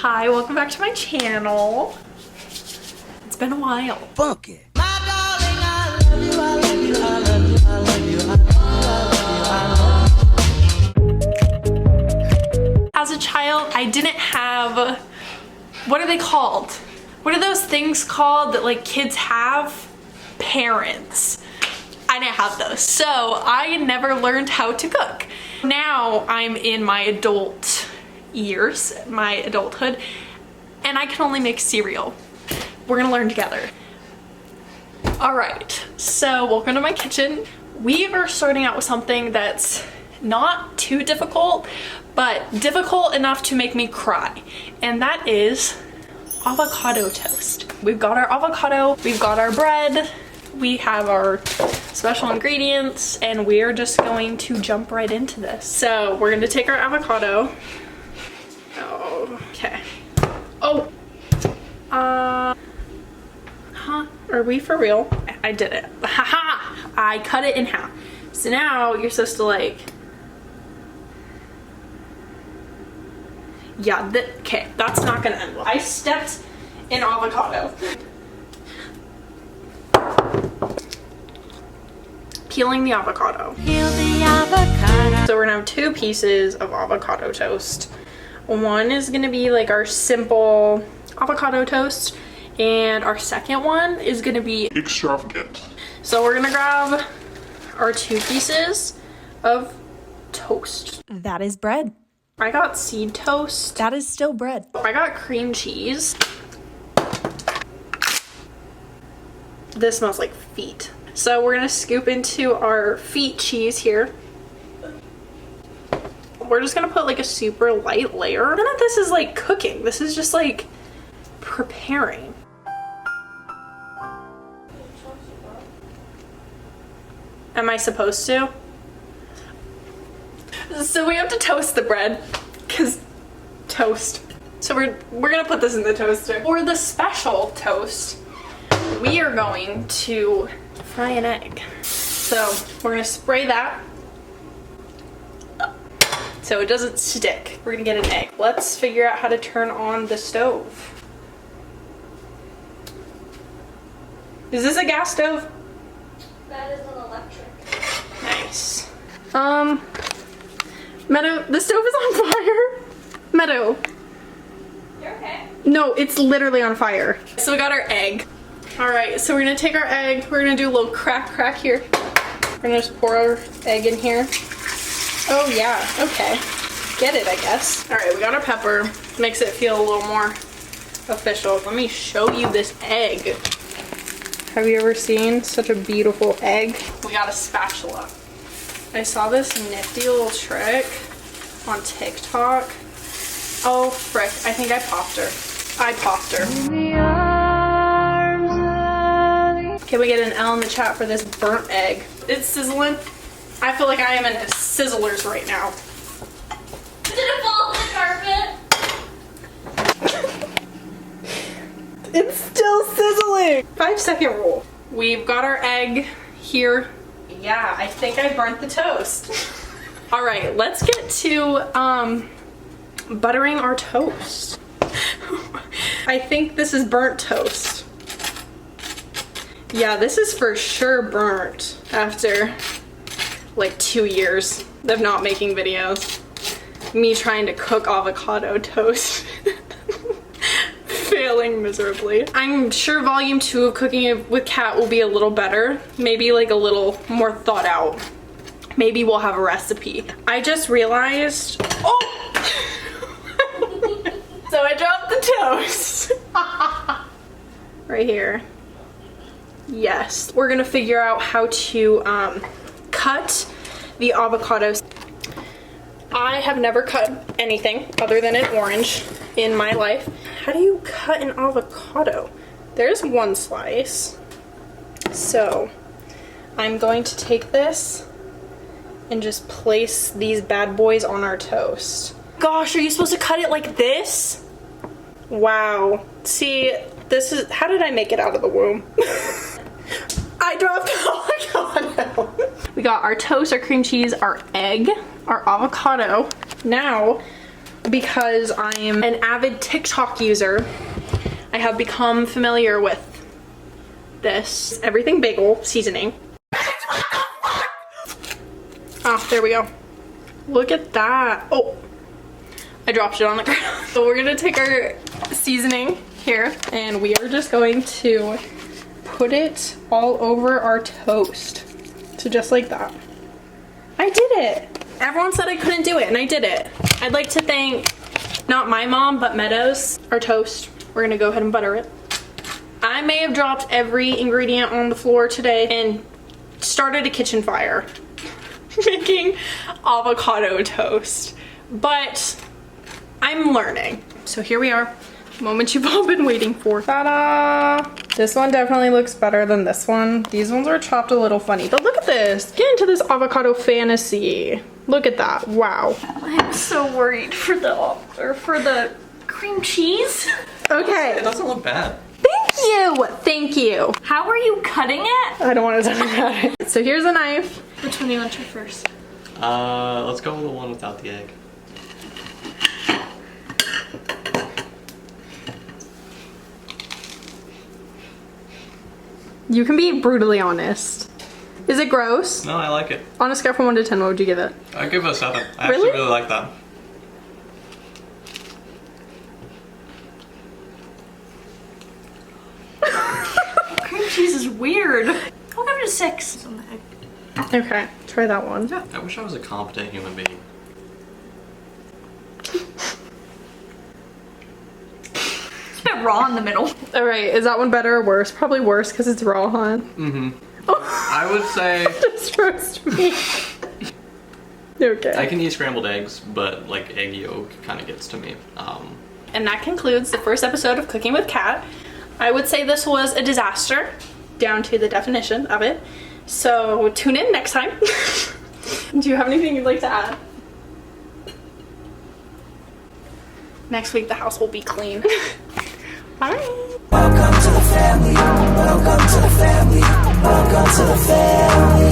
Hi, welcome back to my channel. It's been a while. Funky. As a child, I didn't have, what are they called? What are those things called that like kids have? Parents. I didn't have those, so I never learned how to cook. Now I'm in my adult years, my adulthood, and I can only make cereal. We're gonna learn together. All right, so welcome to my kitchen. We are starting out with something that's not too difficult, but difficult enough to make me cry, and that is avocado toast. We've got our avocado, we've got our bread, we have our special ingredients, and we are just going to jump right into this. So we're gonna take our avocado. Oh, okay. Oh, huh? Are we for real? I did it. Haha! I cut it in half. So now you're supposed to like, yeah, okay, that's not gonna end well. I stepped in avocado. Peeling the avocado. Peel the avocado. So we're gonna have two pieces of avocado toast. One is gonna be like our simple avocado toast, and our second one is gonna be extravagant. So we're gonna grab our two pieces of toast. That is bread. I got seed toast. That is still bread. I got cream cheese. This smells like feet. So we're gonna scoop into our feet cheese here. We're just gonna put like a super light layer. None of this is like cooking. This is just like preparing. Am I supposed to? So we have to toast the bread, cause toast. So we're gonna put this in the toaster. For the special toast, we are going to fry an egg. So we're gonna spray that so it doesn't stick. We're gonna get an egg. Let's figure out how to turn on the stove. Is this a gas stove? That is an electric. Nice. Meadow, the stove is on fire. Meadow. You're okay. No, it's literally on fire. So we got our egg. All right, so we're gonna take our egg. We're gonna do a little crack here. We're gonna just pour our egg in here. Oh yeah, okay. Get it, I guess. All right, we got our pepper. Makes it feel a little more official. Let me show you this egg. Have you ever seen such a beautiful egg? We got a spatula. I saw this nifty little trick on TikTok. Oh frick, I think I popped her. I popped her. Can we get an L in the chat for this burnt egg? It's sizzling. I feel like I am in a Sizzlers right now. Did it fall on the carpet? It's still sizzling. 5-second rule. We've got our egg here. Yeah, I think I burnt the toast. All right, let's get to buttering our toast. I think this is burnt toast. Yeah, this is for sure burnt after like 2 years of not making videos. Me trying to cook avocado toast. Failing miserably. I'm sure volume 2 of Cooking It with Kat will be a little better. Maybe like a little more thought out. Maybe we'll have a recipe. I just realized, oh! So I dropped the toast. Right here. Yes. We're gonna figure out how to cut the avocados. I have never cut anything other than an orange in my life. How do you cut an avocado? There's one slice. So I'm going to take this and just place these bad boys on our toast. Gosh, are you supposed to cut it like this? Wow. See, this is, how did I make it out of the womb? I dropped avocado. We got our toast, our cream cheese, our egg, our avocado. Now because I am an avid TikTok user, I have become familiar with this everything bagel seasoning. Ah, there we go. Look at that. Oh, I dropped it on the ground. So we're gonna take our seasoning here and we are just going to put it all over our toast. So just like that. I did it. Everyone said I couldn't do it and I did it. I'd like to thank not my mom, but Meadows, our toast. We're gonna go ahead and butter it. I may have dropped every ingredient on the floor today and started a kitchen fire making avocado toast, but I'm learning. So here we are, the moment you've all been waiting for. Ta-da! This one definitely looks better than this one. These ones are chopped a little funny, but look at this. Get into this avocado fantasy. Look at that, wow. I'm so worried for the cream cheese. Okay. It doesn't look bad. Thank you, thank you. How are you cutting it? I don't want to talk about it. So here's a knife. Which one do you want to try first? Let's go with the one without the egg. You can be brutally honest. Is it gross? No, I like it. On a scale from 1 to 10, what would you give it? I give it a 7. I Really? actually really like that. Cream cheese is weird. I'll give it a 6. On the egg. Okay, try that one. I wish I was a competent human being. It's a bit raw in the middle. All right, is that one better or worse? Probably worse because it's raw, huh? Mm-hmm. I would say Just roast me. Okay. I can eat scrambled eggs, but like egg yolk kind of gets to me. And that concludes the first episode of Cooking with Kat. I would say this was a disaster, down to the definition of it. So tune in next time. Do you have anything you'd like to add? Next week the house will be clean. Bye. Welcome to the family. Welcome to the family. Welcome to the family.